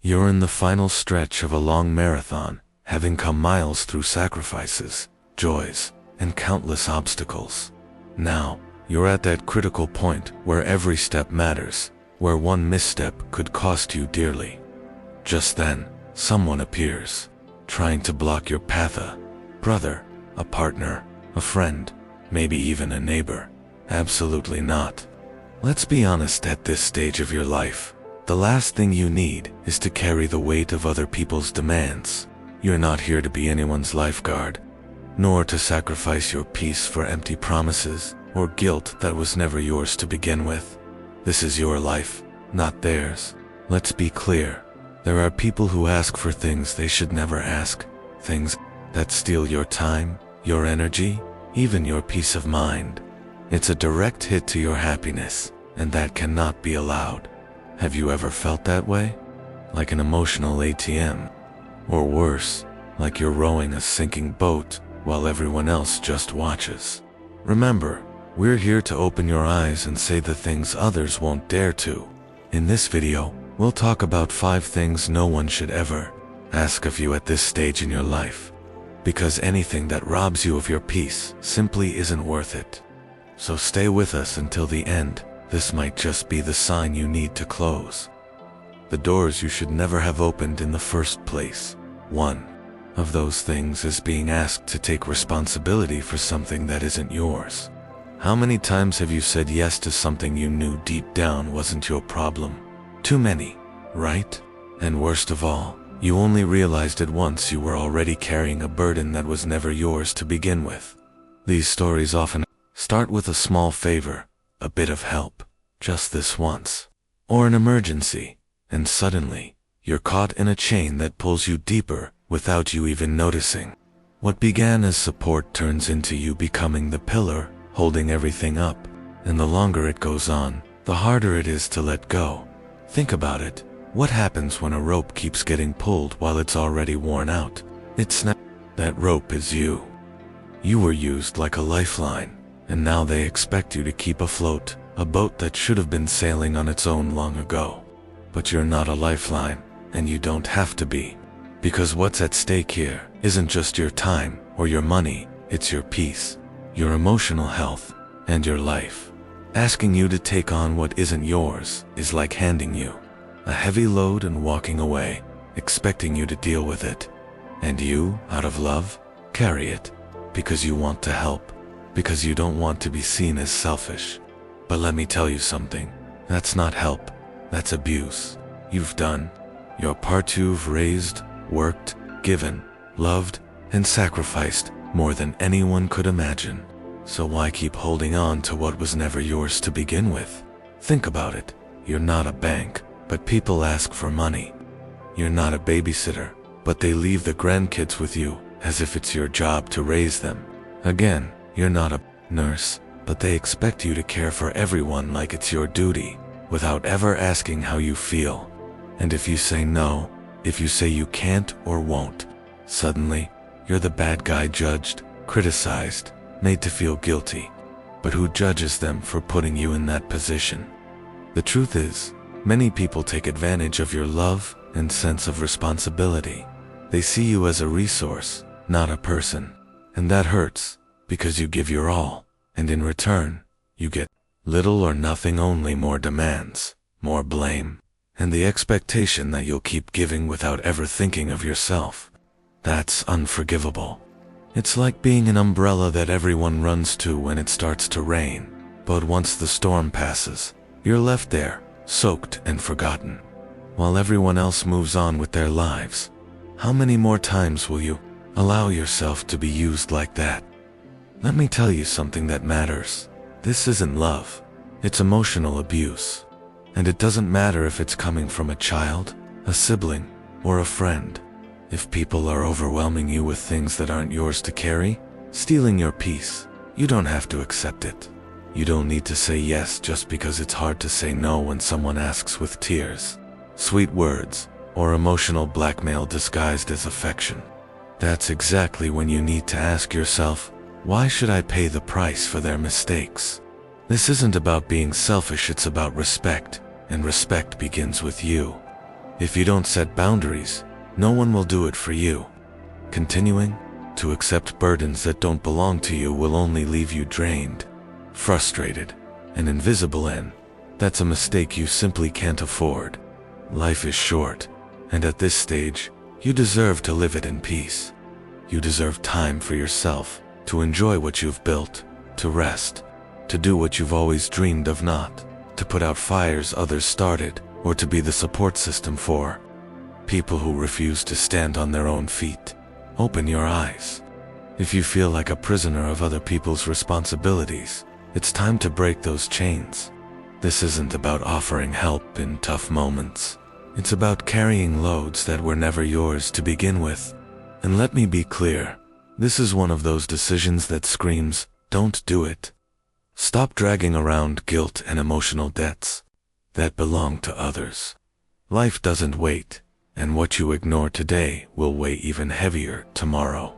You're in the final stretch of a long marathon, having come miles through sacrifices, joys, and countless obstacles. Now, you're at that critical point where every step matters, where one misstep could cost you dearly. Just then, someone appears, trying to block your path. A brother, a partner, a friend, maybe even a neighbor. Absolutely not. Let's be honest, at this stage of your life, the last thing you need is to carry the weight of other people's demands. You're not here to be anyone's lifeguard, nor to sacrifice your peace for empty promises or guilt that was never yours to begin with. This is your life, not theirs. Let's be clear. There are people who ask for things they should never ask, things that steal your time, your energy, even your peace of mind. It's a direct hit to your happiness, and that cannot be allowed. Have you ever felt that way? Like an emotional ATM? Or worse, like you're rowing a sinking boat while everyone else just watches. Remember, we're here to open your eyes and say the things others won't dare to. In this video, we'll talk about 5 things no one should ever ask of you at this stage in your life. Because anything that robs you of your peace simply isn't worth it. So stay with us until the end. This might just be the sign you need to close the doors you should never have opened in the first place. 1 of those things is being asked to take responsibility for something that isn't yours. How many times have you said yes to something you knew deep down wasn't your problem? Too many, right? And worst of all, you only realized it once you were already carrying a burden that was never yours to begin with. These stories often start with a small favor, a bit of help, just this once, or an emergency, and suddenly, you're caught in a chain that pulls you deeper without you even noticing. What began as support turns into you becoming the pillar holding everything up, and the longer it goes on, the harder it is to let go. Think about it. What happens when a rope keeps getting pulled while it's already worn out? It snaps. That rope is you. You were used like a lifeline, and now they expect you to keep afloat, a boat that should have been sailing on its own long ago. But you're not a lifeline, and you don't have to be. Because what's at stake here isn't just your time or your money, it's your peace, your emotional health, and your life. Asking you to take on what isn't yours is like handing you a heavy load and walking away, expecting you to deal with it. And you, out of love, carry it, because you want to help, because you don't want to be seen as selfish. But let me tell you something, that's not help, that's abuse. You've done your part. You've raised, worked, given, loved, and sacrificed more than anyone could imagine. So why keep holding on to what was never yours to begin with? Think about it. You're not a bank, but people ask for money. You're not a babysitter, but they leave the grandkids with you as if it's your job to raise them. Again, you're not a nurse, but they expect you to care for everyone like it's your duty, without ever asking how you feel. And if you say no, if you say you can't or won't, suddenly, you're the bad guy, judged, criticized, made to feel guilty. But who judges them for putting you in that position? The truth is, many people take advantage of your love and sense of responsibility. They see you as a resource, not a person. And that hurts, because you give your all, and in return, you get little or nothing, only more demands, more blame, and the expectation that you'll keep giving without ever thinking of yourself. That's unforgivable. It's like being an umbrella that everyone runs to when it starts to rain, but once the storm passes, you're left there, soaked and forgotten, while everyone else moves on with their lives. How many more times will you allow yourself to be used like that? Let me tell you something that matters. This isn't love, it's emotional abuse. And it doesn't matter if it's coming from a child, a sibling, or a friend. If people are overwhelming you with things that aren't yours to carry, stealing your peace, you don't have to accept it. You don't need to say yes just because it's hard to say no when someone asks with tears, sweet words, or emotional blackmail disguised as affection. That's exactly when you need to ask yourself, why should I pay the price for their mistakes? This isn't about being selfish, it's about respect, and respect begins with you. If you don't set boundaries, no one will do it for you. Continuing to accept burdens that don't belong to you will only leave you drained, frustrated, and invisible, and that's a mistake you simply can't afford. Life is short, and at this stage, you deserve to live it in peace. You deserve time for yourself, to enjoy what you've built, to rest, to do what you've always dreamed of, not to put out fires others started, or to be the support system for people who refuse to stand on their own feet. Open your eyes. If you feel like a prisoner of other people's responsibilities, it's time to break those chains. This isn't about offering help in tough moments. It's about carrying loads that were never yours to begin with. And let me be clear, this is one of those decisions that screams, don't do it. Stop dragging around guilt and emotional debts that belong to others. Life doesn't wait, and what you ignore today will weigh even heavier tomorrow.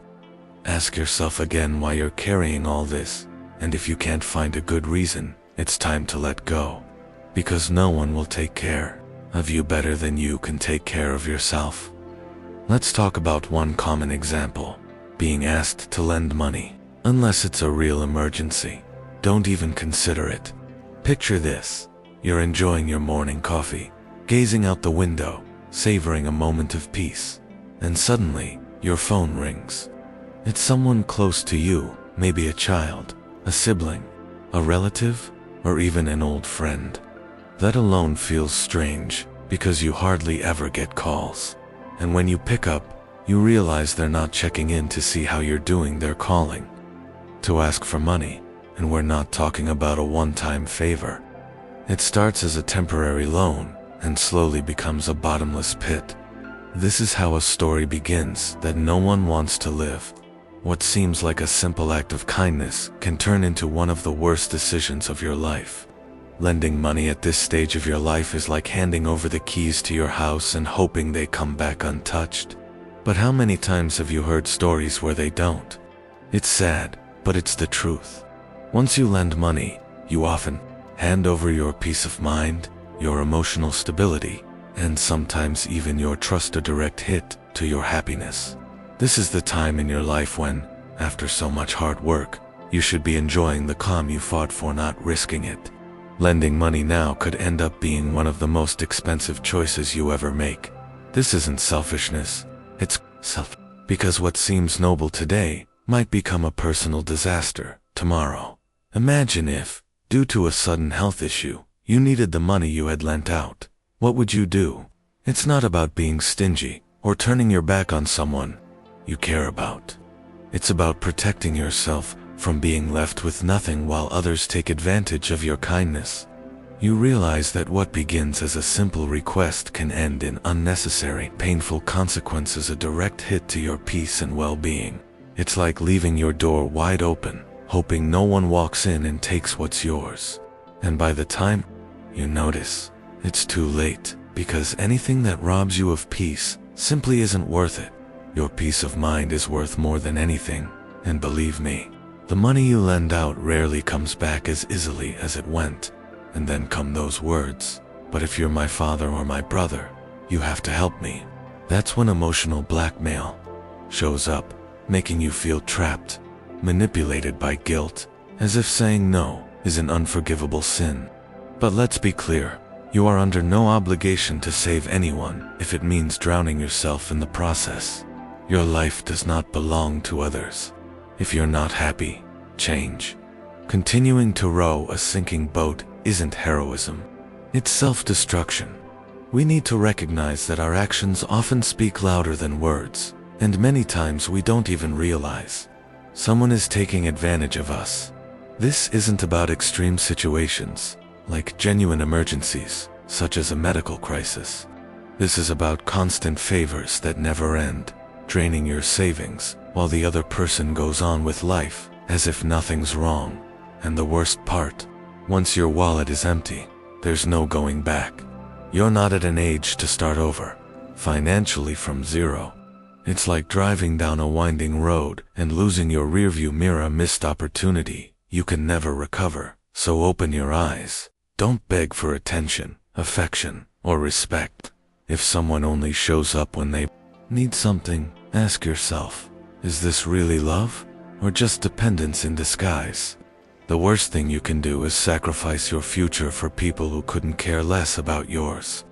Ask yourself again why you're carrying all this, and if you can't find a good reason, it's time to let go. Because no one will take care of you better than you can take care of yourself. Let's talk about one common example: being asked to lend money. Unless it's a real emergency, don't even consider it. Picture this: you're enjoying your morning coffee, gazing out the window, savoring a moment of peace, and suddenly, your phone rings. It's someone close to you, maybe a child, a sibling, a relative, or even an old friend. That alone feels strange, because you hardly ever get calls. And when you pick up, you realize they're not checking in to see how you're doing, they're calling to ask for money, and we're not talking about a one-time favor. It starts as a temporary loan, and slowly becomes a bottomless pit. This is how a story begins that no one wants to live. What seems like a simple act of kindness can turn into one of the worst decisions of your life. Lending money at this stage of your life is like handing over the keys to your house and hoping they come back untouched. But how many times have you heard stories where they don't? It's sad, but it's the truth. Once you lend money, you often hand over your peace of mind, your emotional stability, and sometimes even your trust, a direct hit to your happiness. This is the time in your life when, after so much hard work, you should be enjoying the calm you fought for, not risking it. Lending money now could end up being one of the most expensive choices you ever make. This isn't selfishness, it's self. Because what seems noble today might become a personal disaster tomorrow. Imagine if, due to a sudden health issue, you needed the money you had lent out. What would you do? It's not about being stingy or turning your back on someone you care about. It's about protecting yourself from being left with nothing while others take advantage of your kindness. You realize that what begins as a simple request can end in unnecessary, painful consequences, a direct hit to your peace and well-being. It's like leaving your door wide open, hoping no one walks in and takes what's yours. And by the time you notice, it's too late, because anything that robs you of peace simply isn't worth it. Your peace of mind is worth more than anything, and believe me, the money you lend out rarely comes back as easily as it went. And then come those words, "But if you're my father or my brother, you have to help me." That's when emotional blackmail shows up, making you feel trapped, manipulated by guilt, as if saying no is an unforgivable sin. But let's be clear, you are under no obligation to save anyone if it means drowning yourself in the process. Your life does not belong to others. If you're not happy, change. Continuing to row a sinking boat isn't heroism. It's self-destruction. We need to recognize that our actions often speak louder than words, and many times we don't even realize someone is taking advantage of us. This isn't about extreme situations, like genuine emergencies, such as a medical crisis. This is about constant favors that never end, draining your savings while the other person goes on with life as if nothing's wrong. And the worst part, once your wallet is empty, there's no going back. You're not at an age to start over, financially from zero. It's like driving down a winding road and losing your rearview mirror, a missed opportunity you can never recover. So open your eyes. Don't beg for attention, affection, or respect. If someone only shows up when they need something, ask yourself, is this really love or just dependence in disguise? The worst thing you can do is sacrifice your future for people who couldn't care less about yours.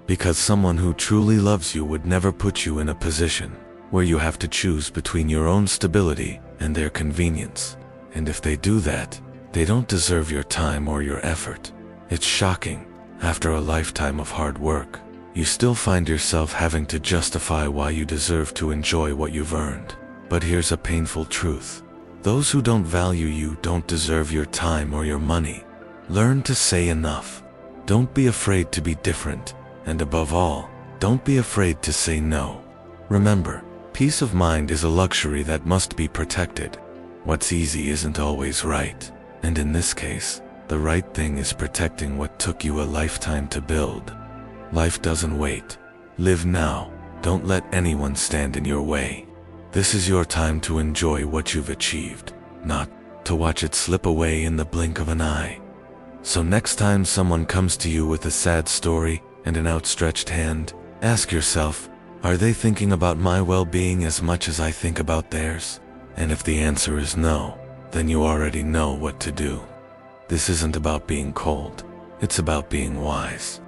Because someone who truly loves you would never put you in a position where you have to choose between your own stability and their convenience. And if they do that, they don't deserve your time or your effort. It's shocking. After a lifetime of hard work, you still find yourself having to justify why you deserve to enjoy what you've earned. But here's a painful truth. Those who don't value you don't deserve your time or your money. Learn to say enough. Don't be afraid to be different. And above all, don't be afraid to say no. Remember, peace of mind is a luxury that must be protected. What's easy isn't always right. And in this case, the right thing is protecting what took you a lifetime to build. Life doesn't wait. Live now. Don't let anyone stand in your way. This is your time to enjoy what you've achieved, not to watch it slip away in the blink of an eye. So next time someone comes to you with a sad story and an outstretched hand, ask yourself, are they thinking about my well-being as much as I think about theirs? And if the answer is no, then you already know what to do. This isn't about being cold, it's about being wise.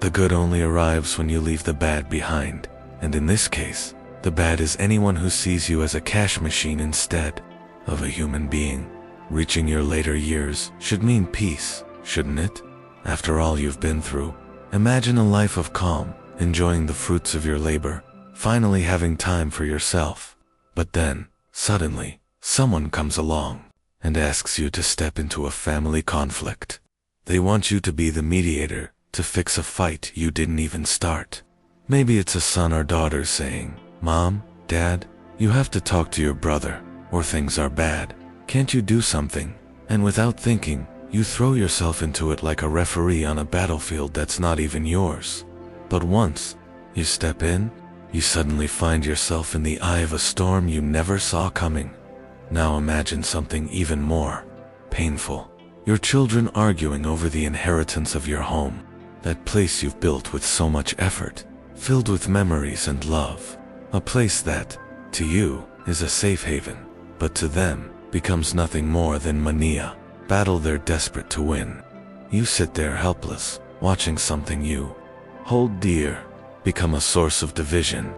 The good only arrives when you leave the bad behind, and in this case, the bad is anyone who sees you as a cash machine instead of a human being. Reaching your later years should mean peace, shouldn't it? After all you've been through, imagine a life of calm, enjoying the fruits of your labor, finally having time for yourself. But then, suddenly, someone comes along and asks you to step into a family conflict. They want you to be the mediator, to fix a fight you didn't even start. Maybe it's a son or daughter saying, "Mom, Dad, you have to talk to your brother, or things are bad. Can't you do something?" And without thinking, you throw yourself into it like a referee on a battlefield that's not even yours. But once you step in, you suddenly find yourself in the eye of a storm you never saw coming. Now imagine something even more painful. Your children arguing over the inheritance of your home, that place you've built with so much effort, filled with memories and love. A place that, to you, is a safe haven, but to them, becomes nothing more than mania, battle they're desperate to win. You sit there helpless, watching something you hold dear become a source of division.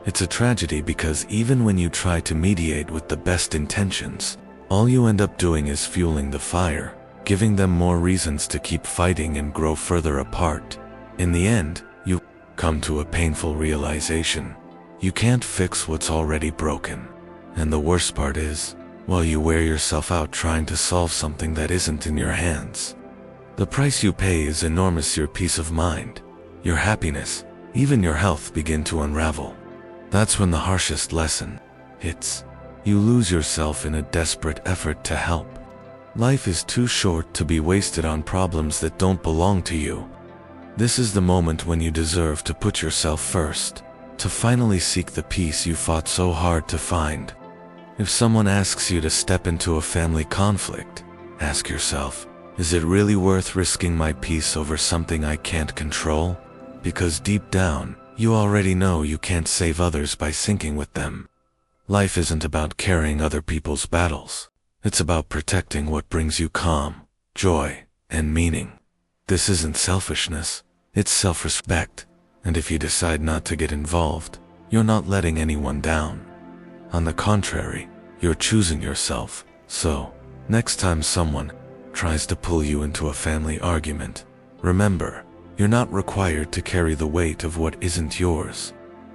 It's a tragedy because even when you try to mediate with the best intentions, all you end up doing is fueling the fire, giving them more reasons to keep fighting and grow further apart. In the end, you come to a painful realization. You can't fix what's already broken. And the worst part is, while you wear yourself out trying to solve something that isn't in your hands, the price you pay is enormous. Your peace of mind, your happiness, even your health begin to unravel. That's when the harshest lesson hits. You lose yourself in a desperate effort to help. Life is too short to be wasted on problems that don't belong to you. This is the moment when you deserve to put yourself first, to finally seek the peace you fought so hard to find. If someone asks you to step into a family conflict, ask yourself, is it really worth risking my peace over something I can't control? Because deep down, you already know you can't save others by sinking with them. Life isn't about carrying other people's battles. It's about protecting what brings you calm, joy, and meaning. This isn't selfishness, it's self-respect. And if you decide not to get involved, you're not letting anyone down. On the contrary, you're choosing yourself. So, next time someone tries to pull you into a family argument, remember, you're not required to carry the weight of what isn't yours.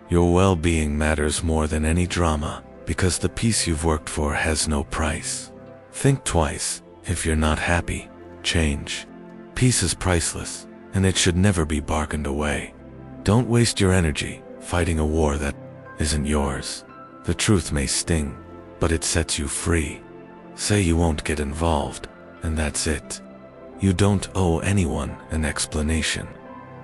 Your well-being matters more than any drama, because the peace you've worked for has no price. Think twice. If you're not happy, change. Peace is priceless, and it should never be bargained away. Don't waste your energy fighting a war that isn't yours. The truth may sting, but it sets you free. Say you won't get involved, and that's it. You don't owe anyone an explanation.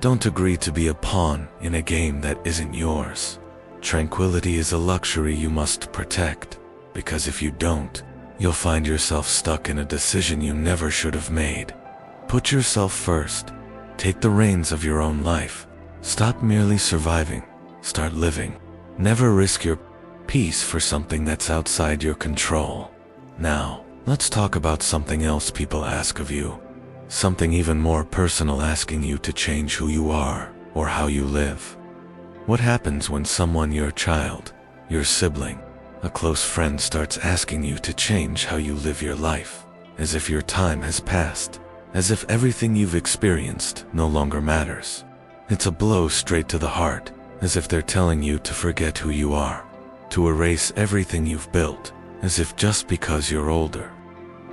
Don't agree to be a pawn in a game that isn't yours. Tranquility is a luxury you must protect, because if you don't, you'll find yourself stuck in a decision you never should have made. Put yourself first. Take the reins of your own life. Stop merely surviving. Start living. Never risk your peace for something that's outside your control. Now, let's talk about something else people ask of you. Something even more personal, asking you to change who you are or how you live. What happens when someone, your child, your sibling, a close friend, starts asking you to change how you live your life, as if your time has passed, as if everything you've experienced no longer matters? It's a blow straight to the heart, as if they're telling you to forget who you are, to erase everything you've built, as if just because you're older,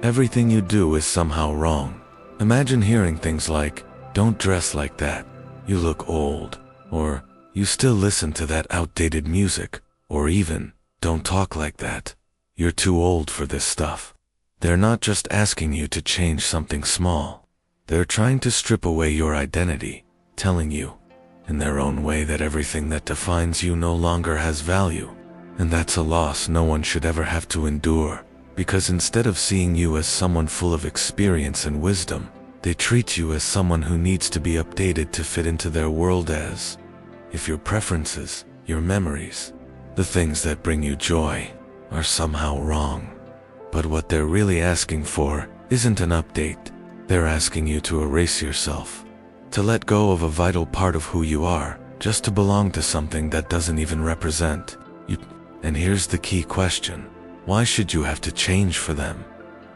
everything you do is somehow wrong. Imagine hearing things like, "Don't dress like that, you look old," or "You still listen to that outdated music," or even, "Don't talk like that, you're too old for this stuff." They're not just asking you to change something small. They're trying to strip away your identity, telling you, in their own way, that everything that defines you no longer has value. And that's a loss no one should ever have to endure, because instead of seeing you as someone full of experience and wisdom, they treat you as someone who needs to be updated to fit into their world, as if your preferences, your memories, the things that bring you joy, are somehow wrong. But what they're really asking for isn't an update. They're asking you to erase yourself, to let go of a vital part of who you are, just to belong to something that doesn't even represent you. And here's the key question: why should you have to change for them?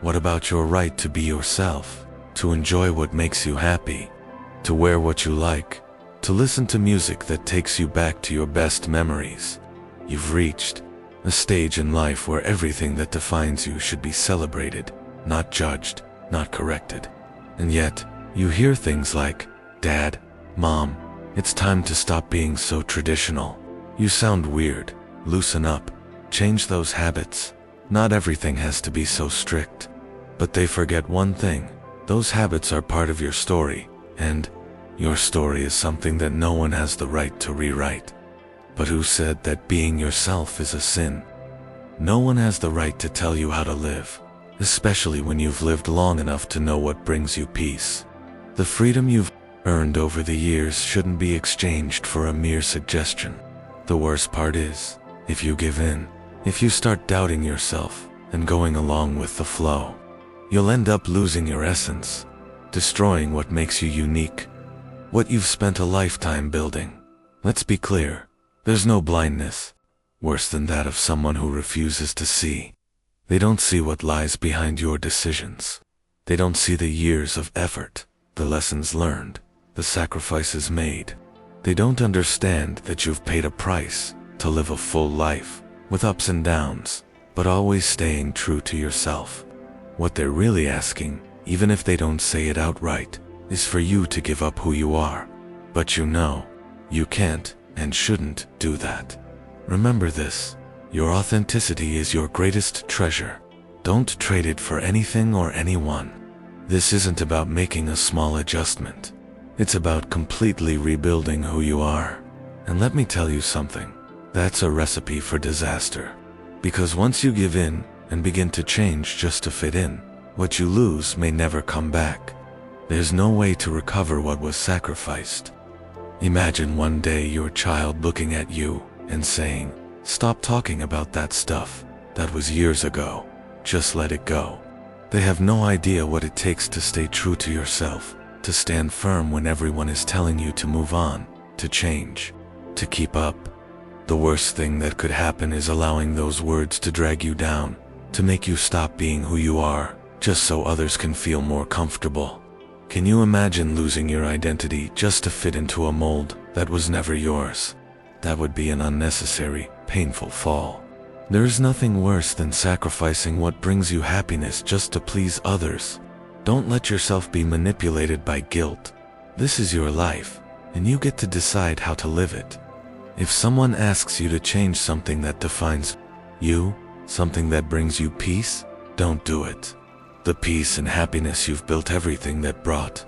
What about your right to be yourself, to enjoy what makes you happy, to wear what you like, to listen to music that takes you back to your best memories? You've reached a stage in life where everything that defines you should be celebrated, not judged, not corrected. And yet, you hear things like, "Dad, Mom, it's time to stop being so traditional. You sound weird. Loosen up. Change those habits. Not everything has to be so strict." But they forget one thing: those habits are part of your story, and your story is something that no one has the right to rewrite. But who said that being yourself is a sin? No one has the right to tell you how to live, especially when you've lived long enough to know what brings you peace. The freedom you've earned over the years shouldn't be exchanged for a mere suggestion. The worst part is, if you give in, if you start doubting yourself and going along with the flow, you'll end up losing your essence, destroying what makes you unique, what you've spent a lifetime building. Let's be clear, there's no blindness worse than that of someone who refuses to see. They don't see what lies behind your decisions. They don't see the years of effort, the lessons learned, the sacrifices made. They don't understand that you've paid a price to live a full life, with ups and downs, but always staying true to yourself. What they're really asking, even if they don't say it outright, is for you to give up who you are. But you know, you can't and shouldn't do that. Remember this: your authenticity is your greatest treasure. Don't trade it for anything or anyone. This isn't about making a small adjustment. It's about completely rebuilding who you are. And let me tell you something, that's a recipe for disaster. Because once you give in and begin to change just to fit in, what you lose may never come back. There's no way to recover what was sacrificed. Imagine one day your child looking at you and saying, "Stop talking about that stuff. That was years ago. Just let it go." They have no idea what it takes to stay true to yourself, to stand firm when everyone is telling you to move on, to change, to keep up. The worst thing that could happen is allowing those words to drag you down, to make you stop being who you are, just so others can feel more comfortable. Can you imagine losing your identity just to fit into a mold that was never yours? That would be an unnecessary, painful fall. There's nothing worse than sacrificing what brings you happiness just to please others. Don't let yourself be manipulated by guilt. This is your life, and you get to decide how to live it. If someone asks you to change something that defines you, something that brings you peace, don't do it. The peace and happiness you've built, everything that brought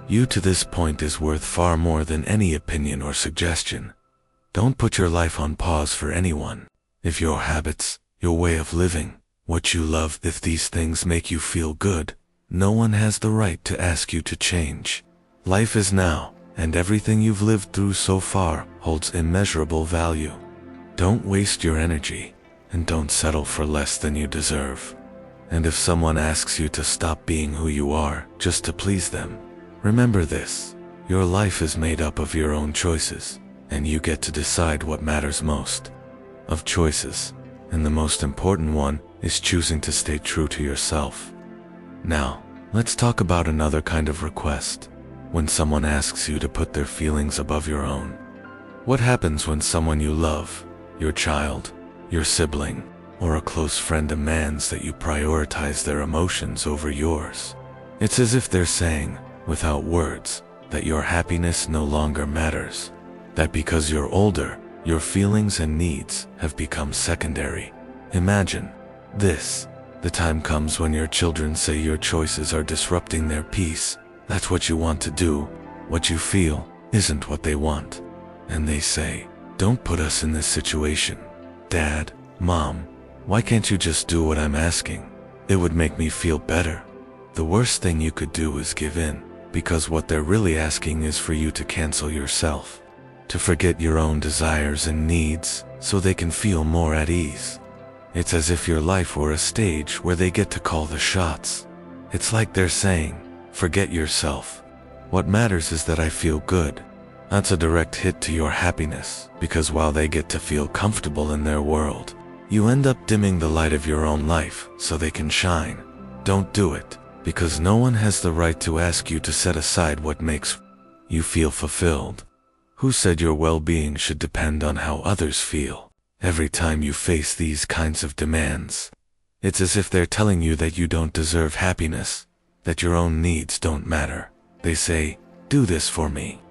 you to this point, is worth far more than any opinion or suggestion. Don't put your life on pause for anyone. If your habits, your way of living, what you love, if these things make you feel good, no one has the right to ask you to change. Life is now, and everything you've lived through so far holds immeasurable value. Don't waste your energy, and don't settle for less than you deserve. And if someone asks you to stop being who you are just to please them, remember this: your life is made up of your own choices, and you get to decide what matters most. Of choices, and the most important one is choosing to stay true to yourself. Now, let's talk about another kind of request: when someone asks you to put their feelings above your own. What happens when someone you love, your child, your sibling, or a close friend demands that you prioritize their emotions over yours? It's as if they're saying, without words, that your happiness no longer matters, that because you're older, your feelings and needs have become secondary. Imagine this: the time comes when your children say your choices are disrupting their peace. That's what you want to do. What you feel isn't what they want. And they say, "Don't put us in this situation. Dad, Mom, why can't you just do what I'm asking? It would make me feel better." The worst thing you could do is give in, because what they're really asking is for you to cancel yourself, to forget your own desires and needs so they can feel more at ease. It's as if your life were a stage where they get to call the shots. It's like they're saying, "Forget yourself. What matters is that I feel good." That's a direct hit to your happiness, because while they get to feel comfortable in their world, you end up dimming the light of your own life so they can shine. Don't do it, because no one has the right to ask you to set aside what makes you feel fulfilled. Who said your well-being should depend on how others feel? Every time you face these kinds of demands, it's as if they're telling you that you don't deserve happiness, that your own needs don't matter. They say, "Do this for me."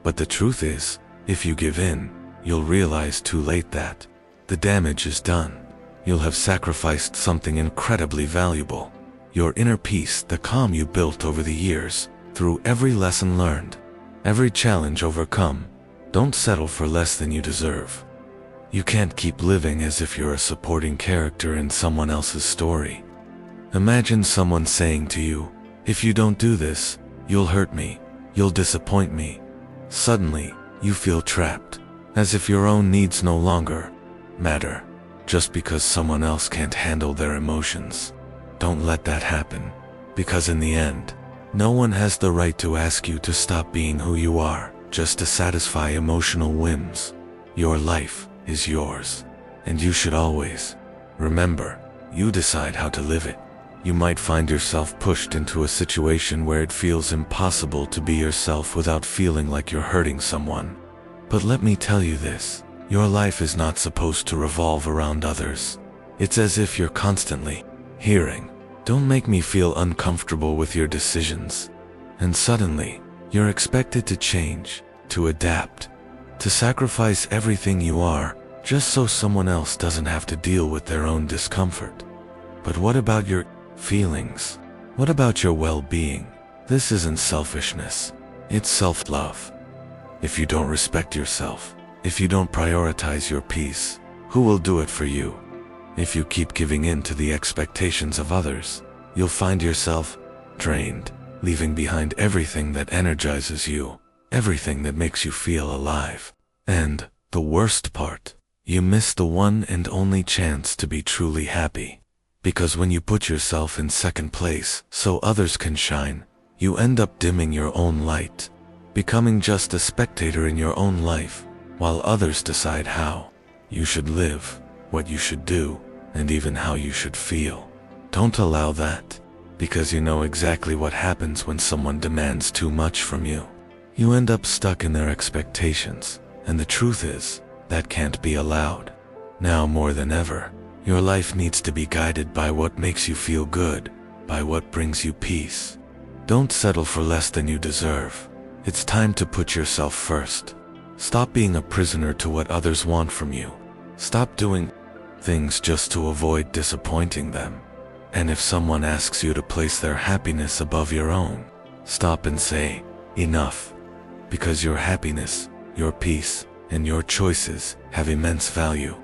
But the truth is, if you give in, you'll realize too late that the damage is done. You'll have sacrificed something incredibly valuable: your inner peace, the calm you built over the years, through every lesson learned, every challenge overcome. Don't settle for less than you deserve. You can't keep living as if you're a supporting character in someone else's story. Imagine someone saying to you, "If you don't do this, you'll hurt me, you'll disappoint me." Suddenly, you feel trapped, as if your own needs no longer matter, just because someone else can't handle their emotions. Don't let that happen, because in the end, no one has the right to ask you to stop being who you are, just to satisfy emotional whims. Your life is yours, and you should always remember, you decide how to live it. You might find yourself pushed into a situation where it feels impossible to be yourself without feeling like you're hurting someone. But let me tell you this: your life is not supposed to revolve around others. It's as if you're constantly hearing, "Don't make me feel uncomfortable with your decisions." And suddenly, you're expected to change, to adapt, to sacrifice everything you are, just so someone else doesn't have to deal with their own discomfort. But what about your feelings? What about your well-being? This isn't selfishness, it's self-love. If you don't respect yourself, if you don't prioritize your peace, who will do it for you? If you keep giving in to the expectations of others, you'll find yourself drained, leaving behind everything that energizes you, everything that makes you feel alive. And the worst part, you miss the one and only chance to be truly happy. Because when you put yourself in second place so others can shine, you end up dimming your own light, becoming just a spectator in your own life, while others decide how you should live, what you should do, and even how you should feel. Don't allow that, because you know exactly what happens when someone demands too much from you. You end up stuck in their expectations, and the truth is, that can't be allowed. Now more than ever, your life needs to be guided by what makes you feel good, by what brings you peace. Don't settle for less than you deserve. It's time to put yourself first. Stop being a prisoner to what others want from you. Stop doing things just to avoid disappointing them. And if someone asks you to place their happiness above your own, stop and say, "Enough." Because your happiness, your peace, and your choices have immense value.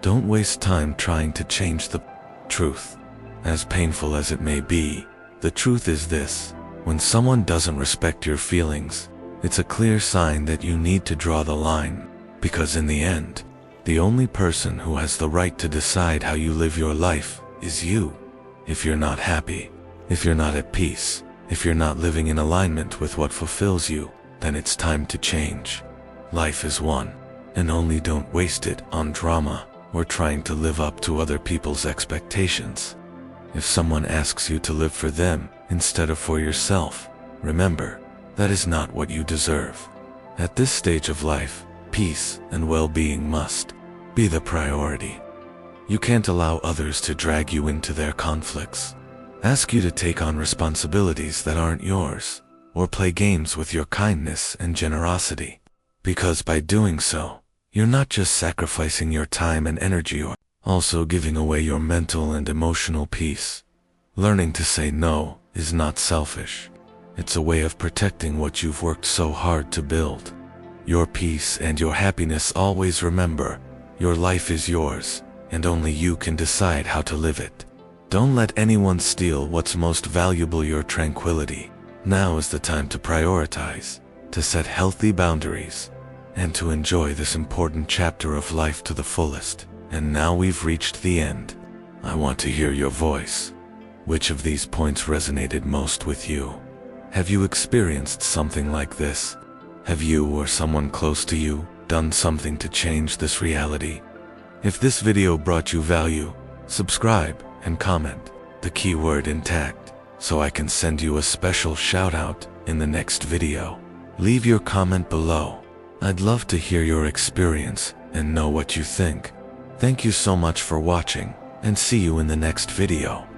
Don't waste time trying to change the truth. As painful as it may be, the truth is this: when someone doesn't respect your feelings, It's a clear sign that you need to draw the line, because in the end, the only person who has the right to decide how you live your life is you. If you're not happy, if you're not at peace, if you're not living in alignment with what fulfills you, then it's time to change. Life is one, and only don't waste it on drama or trying to live up to other people's expectations. If someone asks you to live for them instead of for yourself, remember, that is not what you deserve. At this stage of life, peace and well-being must be the priority. You can't allow others to drag you into their conflicts, ask you to take on responsibilities that aren't yours, or play games with your kindness and generosity. Because by doing so, you're not just sacrificing your time and energy, you're also giving away your mental and emotional peace. Learning to say no is not selfish. It's a way of protecting what you've worked so hard to build. Your peace and your happiness. Always remember, your life is yours, and only you can decide how to live it. Don't let anyone steal what's most valuable, your tranquility. Now is the time to prioritize, to set healthy boundaries, and to enjoy this important chapter of life to the fullest. And now we've reached the end. I want to hear your voice. Which of these points resonated most with you? Have you experienced something like this? Have you or someone close to you done something to change this reality? If this video brought you value, subscribe and comment the keyword intact so I can send you a special shout out in the next video. Leave your comment below. I'd love to hear your experience and know what you think. Thank you so much for watching, and see you in the next video.